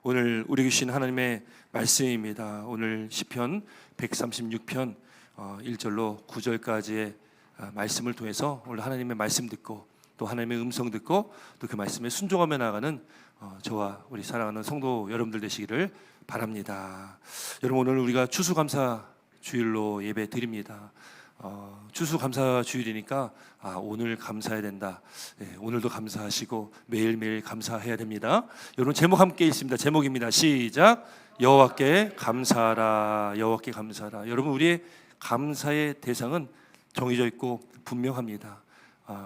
오늘 우리에게 주신 하나님의 말씀입니다. 오늘 시편 136편 1절로 9절까지의 말씀을 통해서 오늘 하나님의 말씀 듣고 또 하나님의 음성 듣고 또 그 말씀에 순종하며 나가는 저와 우리 사랑하는 성도 여러분들 되시기를 바랍니다. 여러분, 오늘 우리가 추수감사 주일로 예배 드립니다. 추수감사 주일이니까 오늘 감사해야 된다. 오늘도 감사하시고 매일매일 감사해야 됩니다. 여러분, 제목 함께 있습니다. 제목입니다. 시작. 여호와께 감사하라. 여호와께 감사하라. 여러분, 우리의 감사의 대상은 정해져 있고 분명합니다.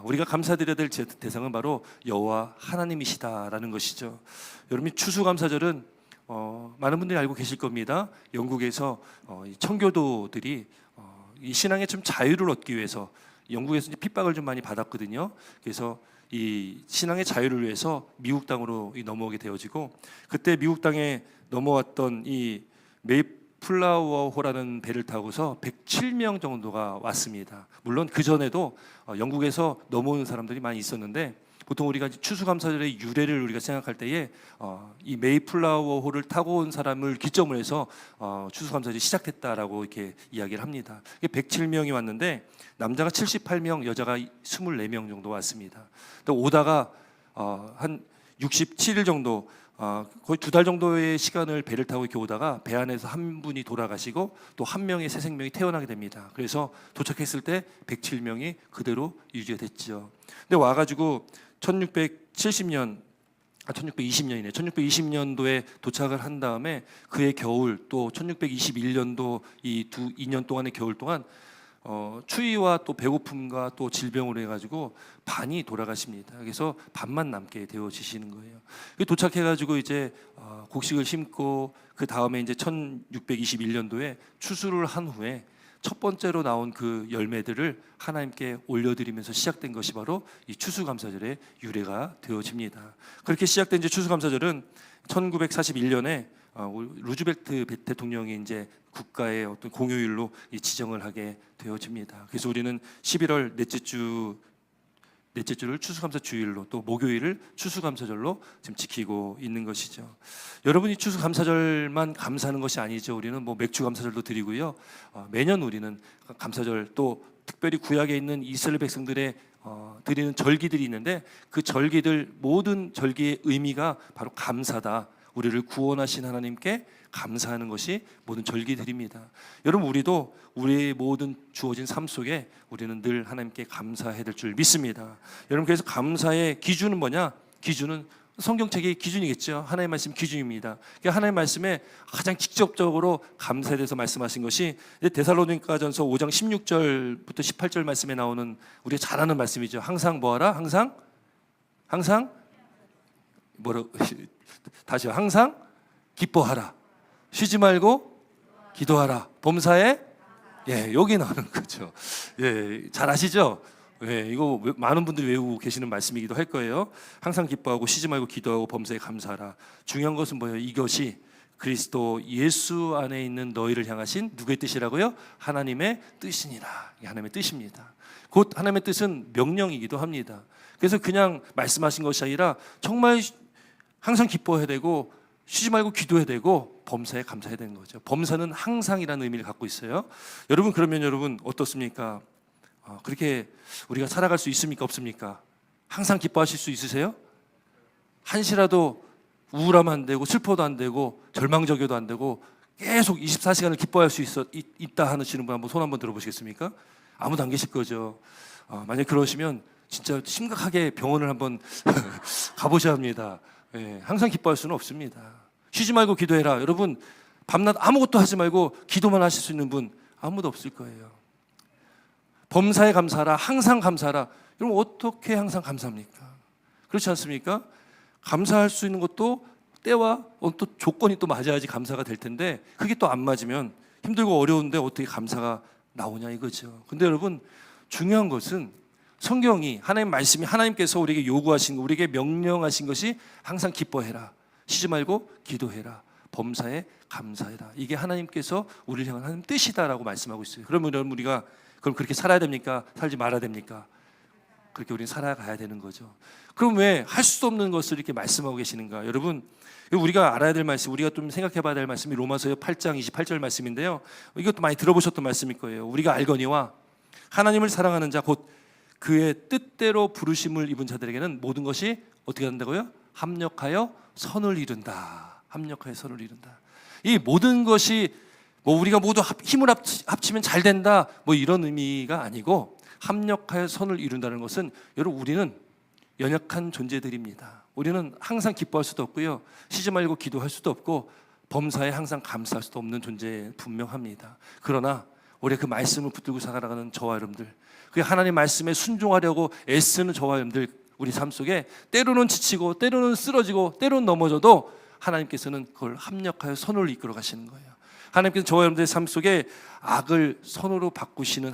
우리가 감사드려야 될 대상은 바로 여호와 하나님이시다라는 것이죠. 여러분, 추수감사절은 많은 분들이 알고 계실 겁니다. 영국에서 청교도들이 이 신앙의 좀 자유를 얻기 위해서 영국에서 이제 핍박을 좀 많이 받았거든요. 그래서 이 신앙의 자유를 위해서 미국 땅으로 넘어오게 되어지고, 그때 미국 땅에 넘어왔던 이 메이플라워호라는 배를 타고서 107명 정도가 왔습니다. 물론 그 전에도 영국에서 넘어오는 사람들이 많이 있었는데, 보통 우리가 추수감사절의 유래를 우리가 생각할 때에 이 메이플라워호를 타고 온 사람을 기점으로 해서 추수감사절이 시작됐다라고 이렇게 이야기를 합니다. 107명이 왔는데 남자가 78명, 여자가 24명 정도 왔습니다. 또 오다가 한 67일 정도, 거의 2달 정도의 시간을 배를 타고 이렇게 오다가 배 안에서 한 분이 돌아가시고 또 한 명의 새 생명이 태어나게 됩니다. 그래서 도착했을 때 107명이 그대로 유지가 됐죠. 근데 와가지고 1620년도에 도착을 한 다음에 그해 겨울, 또 1621년도 이 2년 동안의 겨울 동안 추위와 또 배고픔과 또 질병으로 해가지고 반이 돌아가십니다. 그래서 반만 남게 되어지시는 거예요. 도착해가지고 이제 곡식을 심고 그 다음에 이제 1621년도에 추수를 한 후에 첫 번째로 나온 그 열매들을 하나님께 올려드리면서 시작된 것이 바로 이 추수감사절의 유래가 되어집니다. 그렇게 시작된 이제 추수감사절은 1941년에 루즈벨트 대통령이 이제 국가의 어떤 공휴일로 지정을 하게 되어집니다. 그래서 우리는 11월 넷째 주를 추수감사 주일로, 또 목요일을 추수감사절로 지금 지키고 있는 것이죠. 여러분이 추수감사절만 감사하는 것이 아니죠. 우리는 뭐 맥주감사절도 드리고요. 매년 우리는 감사절, 또 특별히 구약에 있는 이스라엘 백성들의 드리는 절기들이 있는데, 그 절기들, 모든 절기의 의미가 바로 감사다. 우리를 구원하신 하나님께 감사하는 것이 모든 절기들입니다. 여러분, 우리도 우리의 모든 주어진 삶 속에 우리는 늘 하나님께 감사해야 될 줄 믿습니다. 여러분, 그래서 감사의 기준은 뭐냐? 기준은 성경책의 기준이겠죠. 하나님의 말씀 기준입니다. 하나님의 말씀에 가장 직접적으로 감사에 대해서 말씀하신 것이 데살로니가전서 5장 16절부터 18절 말씀에 나오는 우리가 잘 아는 말씀이죠. 항상 뭐하라? 항상 뭐라고? 다시요. 항상 기뻐하라. 쉬지 말고 기도하라. 범사에 여기 나오는 거죠. 잘 아시죠? 이거 많은 분들이 외우고 계시는 말씀이기도 할 거예요. 항상 기뻐하고 쉬지 말고 기도하고 범사에 감사하라. 중요한 것은 뭐예요? 이것이 그리스도 예수 안에 있는 너희를 향하신 누구의 뜻이라고요? 하나님의 뜻이니라. 이게 하나님의 뜻입니다. 곧 하나님의 뜻은 명령이기도 합니다. 그래서 그냥 말씀하신 것이 아니라 정말 항상 기뻐해야 되고 쉬지 말고 기도해야 되고 범사에 감사해야 되는 거죠. 범사는 항상이라는 의미를 갖고 있어요. 여러분, 그러면 여러분 어떻습니까? 그렇게 우리가 살아갈 수 있습니까? 없습니까? 항상 기뻐하실 수 있으세요? 한시라도 우울하면 안 되고 슬퍼도 안 되고 절망적이어도 안 되고 계속 24시간을 기뻐할 수 있다 하시는 분 한번 손 한번 들어보시겠습니까? 아무도 안 계실 거죠. 만약 그러시면 진짜 심각하게 병원을 한번 가보셔야 합니다. 항상 기뻐할 수는 없습니다. 쉬지 말고 기도해라. 여러분, 밤낮 아무것도 하지 말고 기도만 하실 수 있는 분 아무도 없을 거예요. 범사에 감사하라. 항상 감사하라. 여러분, 어떻게 항상 감사합니까? 그렇지 않습니까? 감사할 수 있는 것도 때와 또 조건이 또 맞아야지 감사가 될 텐데, 그게 또 안 맞으면 힘들고 어려운데 어떻게 감사가 나오냐 이거죠. 근데 여러분, 중요한 것은 성경이, 하나님 말씀이, 하나님께서 우리에게 요구하신 거, 우리에게 명령하신 것이 항상 기뻐해라, 쉬지 말고 기도해라, 범사에 감사해라. 이게 하나님께서 우리를 향한 하나님 뜻이다라고 말씀하고 있어요. 그러면 여러분, 우리가 그럼 그렇게 살아야 됩니까? 살지 말아야 됩니까? 그렇게 우리는 살아가야 되는 거죠. 그럼 왜 할 수 없는 것을 이렇게 말씀하고 계시는가? 여러분, 우리가 알아야 될 말씀, 우리가 좀 생각해 봐야 될 말씀이 로마서 8장 28절 말씀인데요. 이것도 많이 들어보셨던 말씀일 거예요. 우리가 알거니와 하나님을 사랑하는 자 곧 그의 뜻대로 부르심을 입은 자들에게는 모든 것이 어떻게 한다고요? 합력하여 선을 이룬다. 합력하여 선을 이룬다. 이 모든 것이 뭐 우리가 모두 힘을 합치면 잘 된다 뭐 이런 의미가 아니고, 합력하여 선을 이룬다는 것은 여러분, 우리는 연약한 존재들입니다. 우리는 항상 기뻐할 수도 없고요, 쉬지 말고 기도할 수도 없고, 범사에 항상 감사할 수도 없는 존재 분명합니다. 그러나 우리 그 말씀을 붙들고 살아가는 저와 여러분들, 그 하나님 말씀에 순종하려고 애쓰는 저와 여러분들, 우리 삶 속에 때로는 지치고 때로는 쓰러지고 때로는 넘어져도 하나님께서는 그걸 합력하여 선을 이끌어 가시는 거예요. 하나님께서 저와 여러분들의 삶 속에 악을 선으로 바꾸시는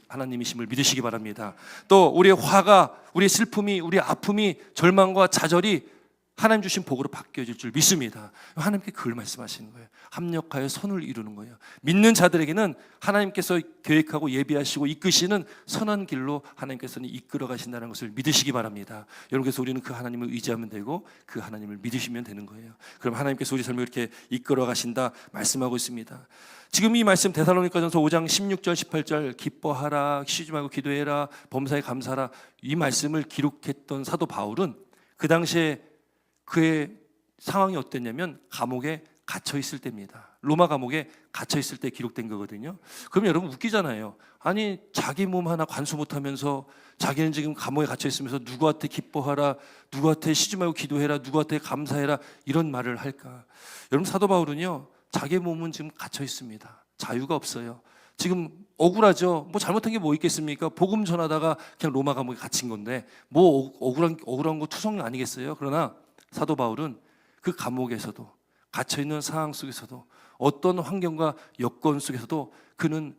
하나님이심을 믿으시기 바랍니다. 또 우리의 화가, 우리의 슬픔이, 우리의 아픔이, 절망과 좌절이 하나님 주신 복으로 바뀌어질 줄 믿습니다. 하나님께 그걸 말씀하시는 거예요. 합력하여 선을 이루는 거예요. 믿는 자들에게는 하나님께서 계획하고 예비하시고 이끄시는 선한 길로 하나님께서는 이끌어 가신다는 것을 믿으시기 바랍니다. 여러분께서 우리는 그 하나님을 의지하면 되고 그 하나님을 믿으시면 되는 거예요. 그럼 하나님께서 우리 삶을 이렇게 이끌어 가신다 말씀하고 있습니다. 지금 이 말씀 데살로니가전서 5장 16절 18절 기뻐하라, 쉬지 말고 기도해라, 범사에 감사하라, 이 말씀을 기록했던 사도 바울은 그 당시에 그의 상황이 어땠냐면 감옥에 갇혀 있을 때입니다. 로마 감옥에 갇혀 있을 때 기록된 거거든요. 그럼 여러분 웃기잖아요. 아니, 자기 몸 하나 관수 못하면서 자기는 지금 감옥에 갇혀 있으면서 누구한테 기뻐하라, 누구한테 쉬지 말고 기도해라, 누구한테 감사해라 이런 말을 할까? 여러분, 사도 바울은요, 자기 몸은 지금 갇혀 있습니다. 자유가 없어요. 지금 억울하죠. 뭐 잘못한 게 뭐 있겠습니까? 복음 전하다가 그냥 로마 감옥에 갇힌 건데 뭐 억울한 거 투성 아니겠어요? 그러나 사도 바울은 그 감옥에서도, 갇혀있는 상황 속에서도, 어떤 환경과 여건 속에서도 그는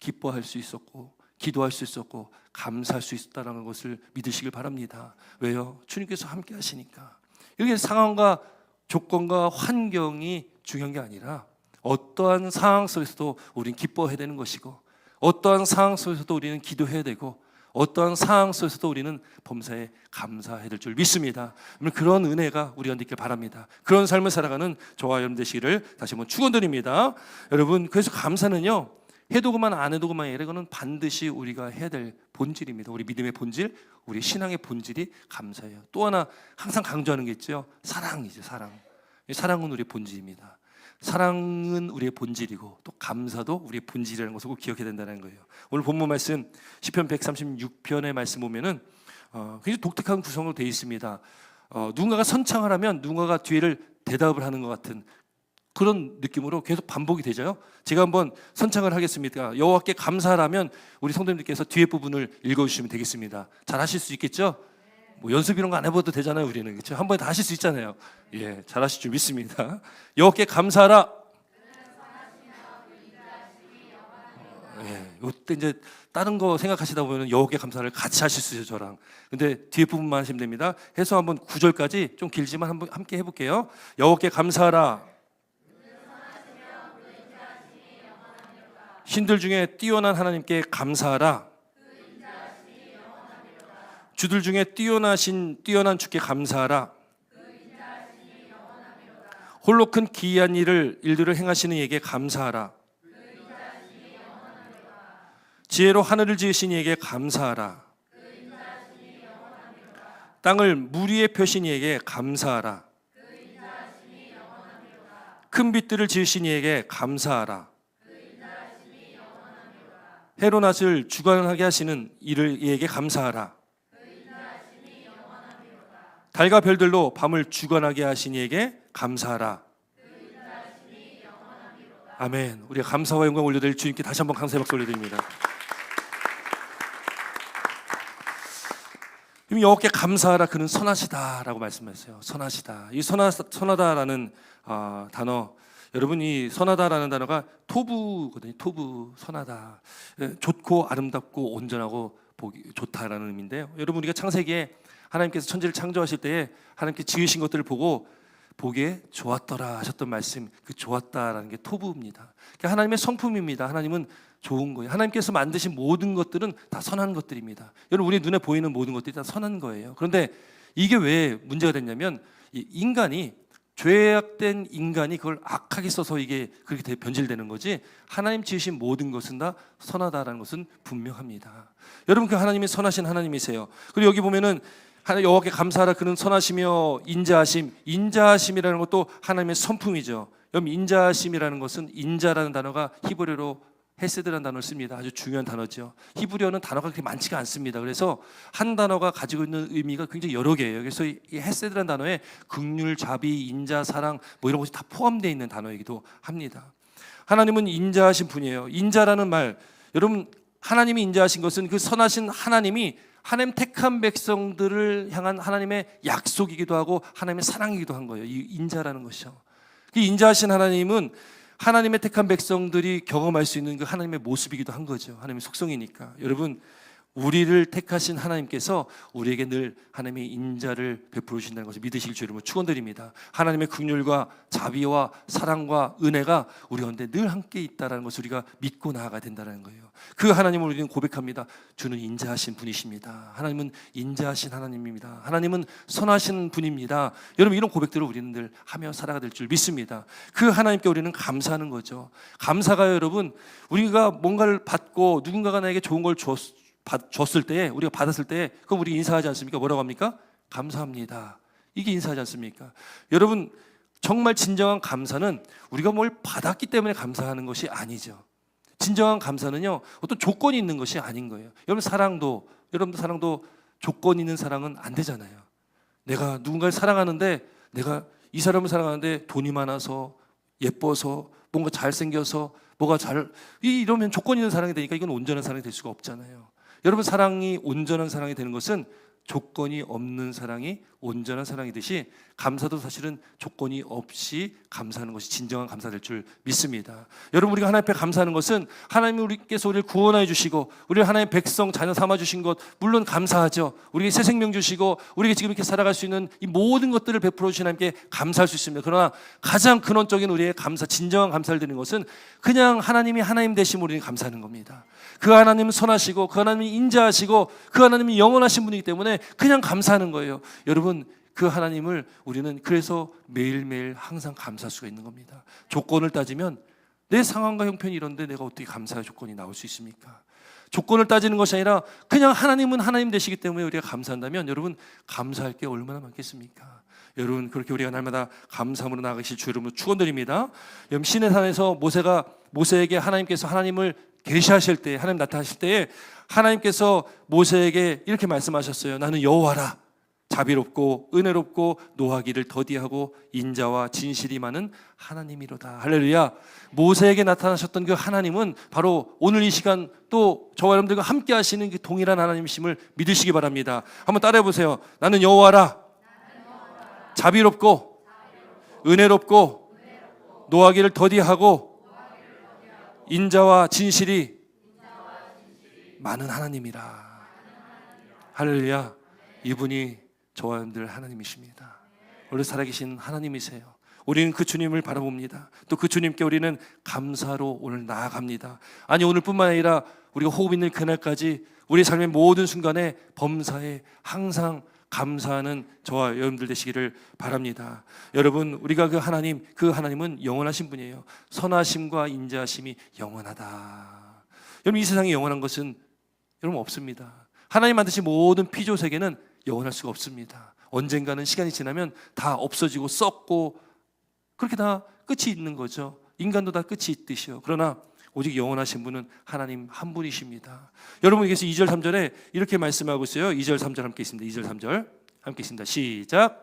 기뻐할 수 있었고 기도할 수 있었고 감사할 수 있었다는 것을 믿으시길 바랍니다. 왜요? 주님께서 함께 하시니까. 이게 상황과 조건과 환경이 중요한 게 아니라 어떠한 상황 속에서도 우리는 기뻐해야 되는 것이고, 어떠한 상황 속에서도 우리는 기도해야 되고, 어떠한 상황 속에서도 우리는 범사에 감사해야 될 줄 믿습니다. 그런 은혜가 우리가 느끼길 바랍니다. 그런 삶을 살아가는 저와 여러분 되시기를 다시 한번 축원드립니다. 여러분, 그래서 감사는요, 해도 그만 안 해도 그만, 이거는 반드시 우리가 해야 될 본질입니다. 우리 믿음의 본질, 우리 신앙의 본질이 감사예요. 또 하나 항상 강조하는 게 있죠. 사랑이죠. 사랑은 우리의 본질입니다. 사랑은 우리의 본질이고 또 감사도 우리의 본질이라는 것을 꼭 기억해야 된다는 거예요. 오늘 본문 말씀 시편 136편의 말씀 보면은 굉장히 독특한 구성으로 되어 있습니다. 누군가가 선창을 하면 누군가가 뒤를 대답을 하는 것 같은 그런 느낌으로 계속 반복이 되죠. 제가 한번 선창을 하겠습니다. 여호와께 감사하라면 우리 성도님들께서 뒤에 부분을 읽어주시면 되겠습니다. 잘 하실 수 있겠죠? 뭐 연습 이런 거 안 해봐도 되잖아요. 우리는 그렇죠? 한 번에 다 하실 수 있잖아요. 예, 잘 하실 줄 믿습니다. 여호와께 감사하라. 예, 이때 이제 다른 거 생각하시다 보면 여호와께 감사를 같이 하실 수 있어요, 저랑. 근데 뒤에 부분만 하시면 됩니다. 해서 한번 9절까지 좀 길지만 한번 함께 해볼게요. 여호와께 감사하라. 신들 중에 뛰어난 하나님께 감사하라. 주들 중에 뛰어난 주께 감사하라. 홀로 큰 기이한 일들을 행하시는 이에게 감사하라. 지혜로 하늘을 지으신 이에게 감사하라. 땅을 물 위에 펴신 이에게 감사하라. 큰 빛들을 지으신 이에게 감사하라. 해로 낮을 주관하게 하시는 이에게 감사하라. 달과 별들로 밤을 주관하게 하신 이에게 감사하라. 아멘. 우리가 감사와 영광 올려드릴 주님께 다시 한번 감사의 박수 올려드립니다. 여호와께 감사하라. 그는 선하시다라고 말씀하셨어요. 선하시다. 이 선하다라는 단어, 여러분, 이 선하다라는 단어가 토부거든요. 토부, 선하다. 좋고 아름답고 온전하고 보기 좋다라는 의미인데요. 여러분, 우리가 창세기에 하나님께서 천지를 창조하실 때에 하나님께 지으신 것들을 보고 보기에 좋았더라 하셨던 말씀, 그 좋았다라는 게 토부입니다. 그러니까 하나님의 성품입니다. 하나님은 좋은 거예요. 하나님께서 만드신 모든 것들은 다 선한 것들입니다. 여러분, 우리 눈에 보이는 모든 것들이 다 선한 거예요. 그런데 이게 왜 문제가 됐냐면, 이 인간이, 죄악된 인간이 그걸 악하게 써서 이게 그렇게 변질되는 거지, 하나님 지으신 모든 것은 다 선하다라는 것은 분명합니다. 여러분, 그 하나님이 선하신 하나님이세요. 그리고 여기 보면은 여호와께 감사하라, 그는 선하시며 인자하심, 인자하심이라는 것도 하나님의 선품이죠. 여러분, 인자하심이라는 것은, 인자라는 단어가 히브리어로 헤세드라는 단어를 씁니다. 아주 중요한 단어죠. 히브리어는 단어가 그렇게 많지가 않습니다. 그래서 한 단어가 가지고 있는 의미가 굉장히 여러 개예요. 그래서 이 헤세드라는 단어에 긍휼, 자비, 인자, 사랑 뭐 이런 것이 다 포함되어 있는 단어이기도 합니다. 하나님은 인자하신 분이에요. 인자라는 말, 여러분, 하나님이 인자하신 것은 그 선하신 하나님이 하나님 택한 백성들을 향한 하나님의 약속이기도 하고 하나님의 사랑이기도 한 거예요. 이 인자라는 것이요. 이 인자하신 하나님은 하나님의 택한 백성들이 경험할 수 있는 그 하나님의 모습이기도 한 거죠. 하나님의 속성이니까. 여러분, 우리를 택하신 하나님께서 우리에게 늘 하나님의 인자를 베풀어 주신다는 것을 믿으실 줄 여러분 축원드립니다. 하나님의 긍휼과 자비와 사랑과 은혜가 우리 가운데 늘 함께 있다는 것을 우리가 믿고 나아가야 된다는 거예요. 그 하나님을 우리는 고백합니다. 주는 인자하신 분이십니다. 하나님은 인자하신 하나님입니다. 하나님은 선하신 분입니다. 여러분, 이런 고백들을 우리는 늘 하며 살아가야 될 줄 믿습니다. 그 하나님께 우리는 감사하는 거죠. 감사가 여러분, 우리가 뭔가를 받고 누군가가 나에게 좋은 걸 줬을 때, 우리가 받았을 때, 그럼 우리 인사하지 않습니까? 뭐라고 합니까? 감사합니다. 이게 인사하지 않습니까? 여러분, 정말 진정한 감사는 우리가 뭘 받았기 때문에 감사하는 것이 아니죠. 진정한 감사는요, 어떤 조건이 있는 것이 아닌 거예요. 여러분도 사랑도 조건 있는 사랑은 안 되잖아요. 내가 누군가를 사랑하는데, 내가 이 사람을 사랑하는데 돈이 많아서, 예뻐서, 뭔가 잘생겨서, 이러면 조건 있는 사랑이 되니까 이건 온전한 사랑이 될 수가 없잖아요. 여러분, 사랑이 온전한 사랑이 되는 것은 조건이 없는 사랑이 온전한 사랑이듯이, 감사도 사실은 조건이 없이 감사하는 것이 진정한 감사 될 줄 믿습니다. 여러분, 우리가 하나님 앞에 감사하는 것은 하나님이 우리께서 우리를 구원하여 주시고 우리를 하나님의 백성 자녀 삼아 주신 것 물론 감사하죠. 우리에게 새 생명 주시고 우리에게 지금 이렇게 살아갈 수 있는 이 모든 것들을 베풀어 주신 하나님께 감사할 수 있습니다. 그러나 가장 근원적인 우리의 감사, 진정한 감사를 드리는 것은 그냥 하나님이 하나님 되심으로 우리는 감사하는 겁니다. 그 하나님은 선하시고 그 하나님이 인자하시고 그 하나님이 영원하신 분이기 때문에 그냥 감사하는 거예요. 여러분, 그 하나님을 우리는 그래서 매일매일 항상 감사할 수가 있는 겁니다. 조건을 따지면 내 상황과 형편이 이런데 내가 어떻게 감사의 조건이 나올 수 있습니까? 조건을 따지는 것이 아니라 그냥 하나님은 하나님 되시기 때문에 우리가 감사한다면 여러분, 감사할 게 얼마나 많겠습니까? 여러분, 그렇게 우리가 날마다 감사함으로 나아가실 주 여러분 축원드립니다. 여러분, 시내 산에서 모세에게 하나님께서 하나님을 계시하실 때, 하나님 나타나실 때에 하나님께서 모세에게 이렇게 말씀하셨어요. 나는 여호와라, 자비롭고 은혜롭고 노하기를 더디하고 인자와 진실이 많은 하나님이로다. 할렐루야. 모세에게 나타나셨던 그 하나님은 바로 오늘 이 시간 또 저와 여러분들과 함께 하시는 그 동일한 하나님이심을 믿으시기 바랍니다. 한번 따라해 보세요. 나는 여호와라, 자비롭고 은혜롭고 노하기를 더디하고 인자와 진실이 많은 하나님이라. 할렐루야. 이분이 저와 여러분들 하나님이십니다. 원래 살아계신 하나님이세요. 우리는 그 주님을 바라봅니다. 또 그 주님께 우리는 감사로 오늘 나아갑니다. 아니, 오늘뿐만 아니라 우리가 호흡 있는 그날까지 우리 삶의 모든 순간에 범사에 항상 감사하는 저와 여러분들 되시기를 바랍니다. 여러분, 우리가 그 하나님은 영원하신 분이에요. 선하심과 인자하심이 영원하다. 여러분, 이 세상에 영원한 것은 여러분 없습니다. 하나님 만드신 모든 피조 세계는 영원할 수가 없습니다. 언젠가는 시간이 지나면 다 없어지고 썩고 그렇게 다 끝이 있는 거죠. 인간도 다 끝이 있듯이요. 그러나 오직 영원하신 분은 하나님 한 분이십니다. 여러분께서 2절 3절에 이렇게 말씀하고 있어요. 2절 3절 함께 있습니다. 2절 3절 함께 있습니다. 시작.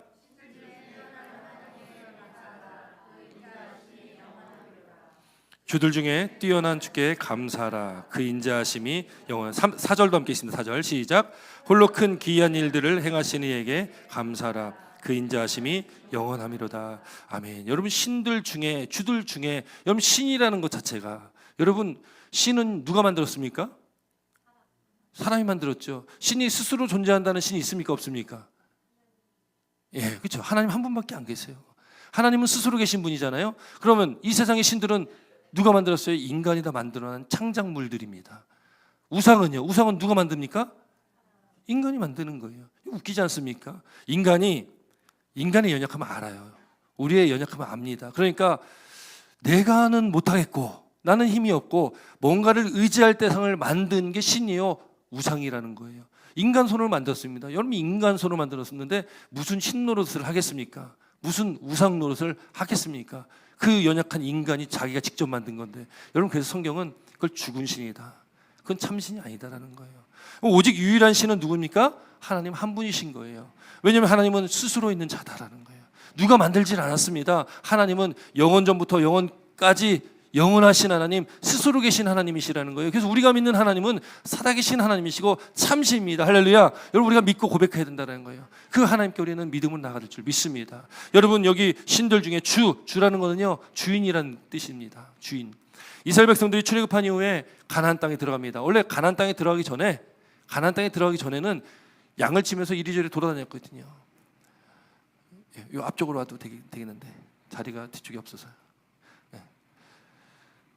주들 중에 뛰어난 주께 감사하라. 그 인자하심이 영원한. 4절도 함께 있습니다. 4절 시작. 홀로 큰 기이한 일들을 행하시는 이에게 감사하라. 그 인자하심이 영원함이로다. 아멘. 여러분, 주들 중에 여러분, 신이라는 것 자체가, 여러분, 신은 누가 만들었습니까? 사람이 만들었죠. 신이 스스로 존재한다는 신이 있습니까? 없습니까? 예, 그렇죠. 하나님 한 분밖에 안 계세요. 하나님은 스스로 계신 분이잖아요. 그러면 이 세상의 신들은 누가 만들었어요? 인간이 다 만들어낸 창작물들입니다. 우상은요? 우상은 누가 만듭니까? 인간이 만드는 거예요. 웃기지 않습니까? 인간의 연약함을 알아요. 우리의 연약함을 압니다. 그러니까 내가는 못하겠고 나는 힘이 없고 뭔가를 의지할 대상을 만든 게 신이요 우상이라는 거예요. 인간 손으로 만들었습니다. 여러분 인간 손으로 만들었는데 무슨 신 노릇을 하겠습니까? 무슨 우상 노릇을 하겠습니까? 그 연약한 인간이 자기가 직접 만든 건데 여러분 그래서 성경은 그걸 죽은 신이다. 그건 참신이 아니다라는 거예요. 오직 유일한 신은 누굽니까? 하나님 한 분이신 거예요. 왜냐하면 하나님은 스스로 있는 자다라는 거예요. 누가 만들질 않았습니다. 하나님은 영원 전부터 영원까지 영원하신 하나님, 스스로 계신 하나님이시라는 거예요. 그래서 우리가 믿는 하나님은 살아계신 하나님이시고 참신입니다. 할렐루야. 여러분 우리가 믿고 고백해야 된다는 거예요. 그 하나님께 우리는 믿음을 나가될 줄 믿습니다. 여러분 여기 신들 중에 주라는 거는요 주인이라는 뜻입니다. 주인. 이스라엘 백성들이 출애굽한 이후에 가나안 땅에 들어갑니다. 원래 가나안 땅에 들어가기 전에는 양을 치면서 이리저리 돌아다녔거든요. 이 앞쪽으로 와도 되겠는데 자리가 뒤쪽에 없어서요.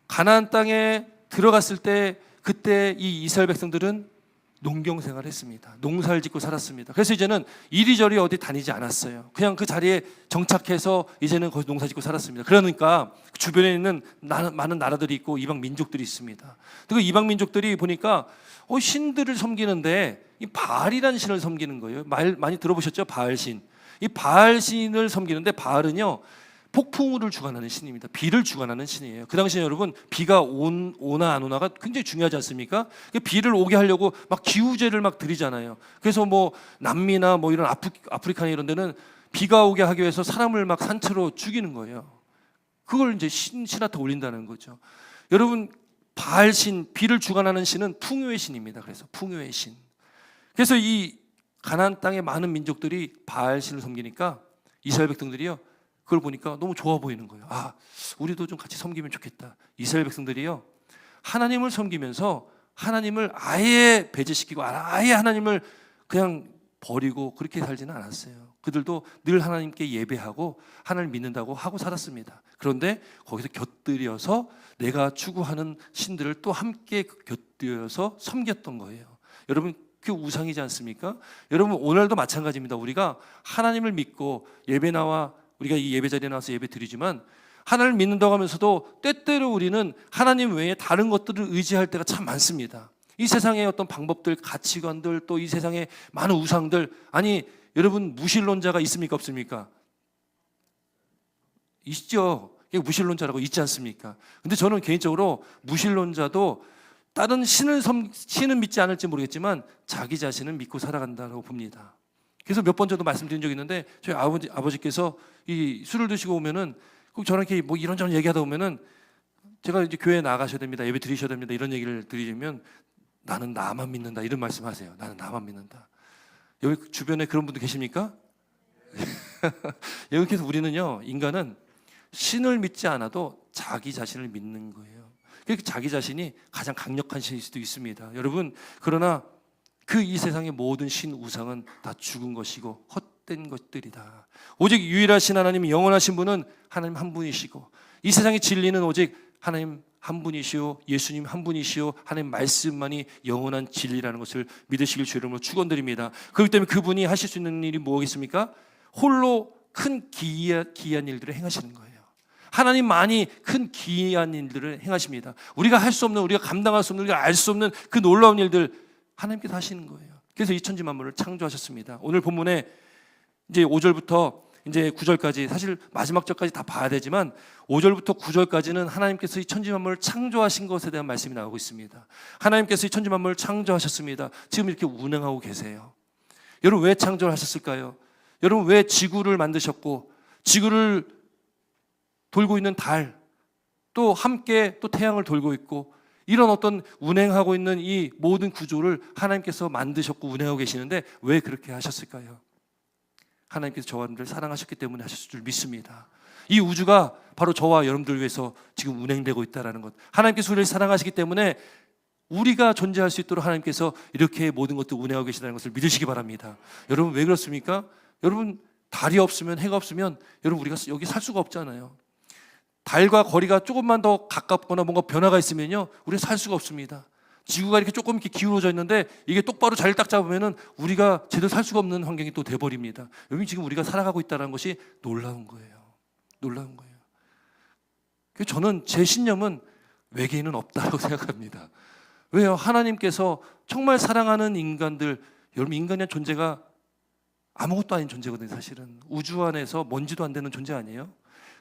가나안 땅에 들어갔을 때 그때 이 이스라엘 백성들은 농경 생활을 했습니다. 농사를 짓고 살았습니다. 그래서 이제는 이리저리 어디 다니지 않았어요. 그냥 그 자리에 정착해서 이제는 거기서 농사 짓고 살았습니다. 그러니까 주변에 있는 많은 나라들이 있고 이방 민족들이 있습니다. 그 이방 민족들이 보니까 신들을 섬기는데 이 바알이라는 신을 섬기는 거예요. 말 많이 들어보셨죠? 바알신. 이 바알신을 섬기는데 바알은요 폭풍우를 주관하는 신입니다. 비를 주관하는 신이에요. 그 당시에 여러분 비가 오나 안 오나가 굉장히 중요하지 않습니까? 비를 오게 하려고 막 기우제를 막 드리잖아요. 그래서 뭐 남미나 뭐 이런 아프리카나 이런 데는 비가 오게 하기 위해서 사람을 막 산채로 죽이는 거예요. 그걸 이제 신한테 올린다는 거죠. 여러분 바알신, 비를 주관하는 신은 풍요의 신입니다. 그래서 풍요의 신. 그래서 이 가나안 땅의 많은 민족들이 바알신을 섬기니까 이스라엘 백성들이요 그걸 보니까 너무 좋아 보이는 거예요. 아, 우리도 좀 같이 섬기면 좋겠다. 이스라엘 백성들이요 하나님을 섬기면서 하나님을 아예 배제시키고 아예 하나님을 그냥 버리고 그렇게 살지는 않았어요. 그들도 늘 하나님께 예배하고 하나님을 믿는다고 하고 살았습니다. 그런데 거기서 곁들여서 내가 추구하는 신들을 또 함께 곁들여서 섬겼던 거예요. 여러분 그 우상이지 않습니까? 여러분 오늘도 마찬가지입니다. 우리가 하나님을 믿고 예배 나와 우리가 이 예배 자리에 나와서 예배 드리지만 하나님을 믿는다고 하면서도 때때로 우리는 하나님 외에 다른 것들을 의지할 때가 참 많습니다. 이 세상의 어떤 방법들, 가치관들, 또 이 세상의 많은 우상들, 아니 여러분 무신론자가 있습니까 없습니까? 있죠. 무신론자라고 있지 않습니까? 근데 저는 개인적으로 무신론자도 다른 신은 믿지 않을지 모르겠지만 자기 자신은 믿고 살아간다고 봅니다. 그래서 몇 번 저도 말씀드린 적이 있는데 저희 아버지께서 이 술을 드시고 오면은 꼭 저랑 이렇게 뭐 이런저런 얘기하다 보면은 제가 이제 교회에 나가셔야 됩니다. 예배 드리셔야 됩니다. 이런 얘기를 드리면 나는 나만 믿는다 이런 말씀하세요. 나는 나만 믿는다. 여기 주변에 그런 분들 계십니까? 여기 그래서 우리는요 인간은 신을 믿지 않아도 자기 자신을 믿는 거예요. 그러니까 자기 자신이 가장 강력한 신일 수도 있습니다. 여러분 그러나 그 이 세상의 모든 신 우상은 다 죽은 것이고 헛된 것들이다. 오직 유일하신 하나님이 영원하신 분은 하나님 한 분이시고 이 세상의 진리는 오직 하나님 한 분이시오 예수님 한 분이시오 하나님 말씀만이 영원한 진리라는 것을 믿으시길 주 이름으로 축원드립니다. 그렇기 때문에 그분이 하실 수 있는 일이 뭐겠습니까? 홀로 큰 기이한 일들을 행하시는 거예요. 하나님만이 큰 기이한 일들을 행하십니다. 우리가 할 수 없는 우리가 감당할 수 없는 우리가 알 수 없는 그 놀라운 일들 하나님께서 하시는 거예요. 그래서 이 천지 만물을 창조하셨습니다. 오늘 본문에 이제 5절부터 이제 9절까지 사실 마지막 절까지 다 봐야 되지만 5절부터 9절까지는 하나님께서 이 천지 만물을 창조하신 것에 대한 말씀이 나오고 있습니다. 하나님께서 이 천지 만물을 창조하셨습니다. 지금 이렇게 운행하고 계세요. 여러분 왜 창조를 하셨을까요? 여러분 왜 지구를 만드셨고 지구를 돌고 있는 달 또 함께 또 태양을 돌고 있고 이런 어떤 운행하고 있는 이 모든 구조를 하나님께서 만드셨고 운행하고 계시는데 왜 그렇게 하셨을까요? 하나님께서 저와 여러분들을 사랑하셨기 때문에 하셨을 줄 믿습니다. 이 우주가 바로 저와 여러분들을 위해서 지금 운행되고 있다는 것. 하나님께서 우리를 사랑하시기 때문에 우리가 존재할 수 있도록 하나님께서 이렇게 모든 것들 운행하고 계시다는 것을 믿으시기 바랍니다. 여러분 왜 그렇습니까? 여러분 달이 없으면 해가 없으면 여러분 우리가 여기 살 수가 없잖아요. 달과 거리가 조금만 더 가깝거나 뭔가 변화가 있으면요, 우리는 살 수가 없습니다. 지구가 이렇게 조금 이렇게 기울어져 있는데 이게 똑바로 자리를 딱 잡으면은 우리가 제대로 살 수가 없는 환경이 또 돼버립니다. 여기 지금 우리가 살아가고 있다는 것이 놀라운 거예요. 놀라운 거예요. 그래서 저는 제 신념은 외계인은 없다고 생각합니다. 왜요? 하나님께서 정말 사랑하는 인간들, 여러분 인간의 존재가 아무것도 아닌 존재거든요. 사실은 우주 안에서 먼지도 안 되는 존재 아니에요?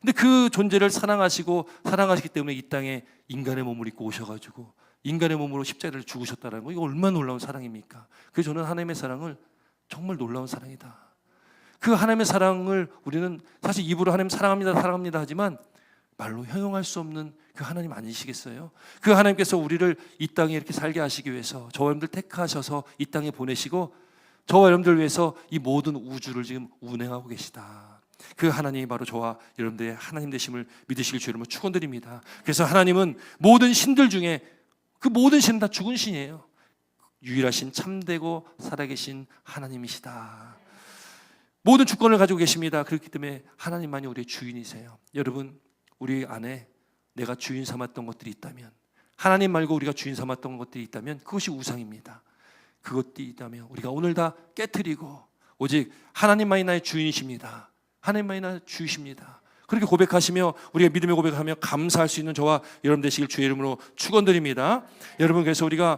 근데 그 존재를 사랑하시기 때문에 이 땅에 인간의 몸을 입고 오셔가지고 인간의 몸으로 십자가를 죽으셨다는 거, 이거 얼마나 놀라운 사랑입니까? 그래서 저는 하나님의 사랑을 정말 놀라운 사랑이다. 그 하나님의 사랑을 우리는 사실 입으로 하나님 사랑합니다, 사랑합니다 하지만 말로 형용할 수 없는 그 하나님 아니시겠어요? 그 하나님께서 우리를 이 땅에 이렇게 살게 하시기 위해서 저와 여러분들 택하셔서 이 땅에 보내시고 저와 여러분들 위해서 이 모든 우주를 지금 운행하고 계시다. 그 하나님이 바로 저와 여러분들의 하나님 되심을 믿으시길 주의 이름으로 축원드립니다. 그래서 하나님은 모든 신들 중에 그 모든 신은 다 죽은 신이에요. 유일하신 참되고 살아계신 하나님이시다. 모든 주권을 가지고 계십니다. 그렇기 때문에 하나님만이 우리의 주인이세요. 여러분, 우리 안에 내가 주인 삼았던 것들이 있다면, 하나님 말고 우리가 주인 삼았던 것들이 있다면 그것이 우상입니다. 그것들이 있다면 우리가 오늘 다 깨트리고 오직 하나님만이 나의 주인이십니다. 하나님만이 나의 주이십니다. 그렇게 고백하시며 우리가 믿음의 고백하며 감사할 수 있는 저와 여러분 되시길 주의 이름으로 축원드립니다. 여러분, 그래서 우리가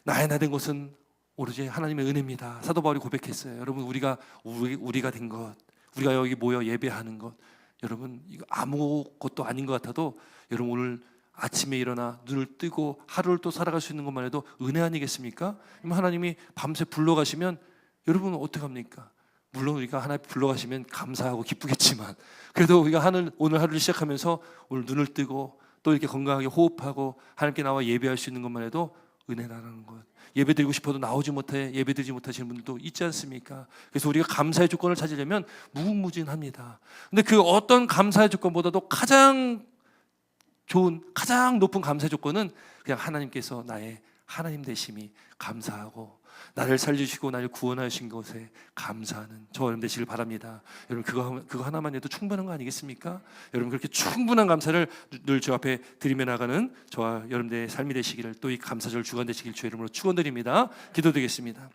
나의 나 된 것은 오로지 하나님의 은혜입니다. 사도 바울이 고백했어요. 여러분, 우리가 된 것, 우리가 여기 모여 예배하는 것, 여러분 이거 아무것도 아닌 것 같아도 여러분 오늘 아침에 일어나 눈을 뜨고 하루를 또 살아갈 수 있는 것만 해도 은혜 아니겠습니까? 하나님이 밤새 불러가시면 여러분 어떡합니까? 물론 우리가 하나님 불러가시면 감사하고 기쁘겠지만 그래도 우리가 오늘 하루를 시작하면서 오늘 눈을 뜨고 또 이렇게 건강하게 호흡하고 하나님께 나와 예배할 수 있는 것만 해도 은혜라는 것. 예배 드리고 싶어도 나오지 못해 예배 드리지 못하시는 분들도 있지 않습니까? 그래서 우리가 감사의 조건을 찾으려면 무궁무진합니다. 근데 그 어떤 감사의 조건보다도 가장 좋은, 가장 높은 감사의 조건은 그냥 하나님께서 나의 하나님 되심이 감사하고 나를 살리시고 나를 구원하신 것에 감사하는 저와 여러분 되시길 바랍니다. 여러분 그거 하나만 해도 충분한 거 아니겠습니까? 여러분 그렇게 충분한 감사를 늘 주 앞에 드리며 나가는 저와 여러분들의 삶이 되시기를, 또 이 감사절 주간 되시길 주의 이름으로 축원드립니다. 기도드리겠습니다.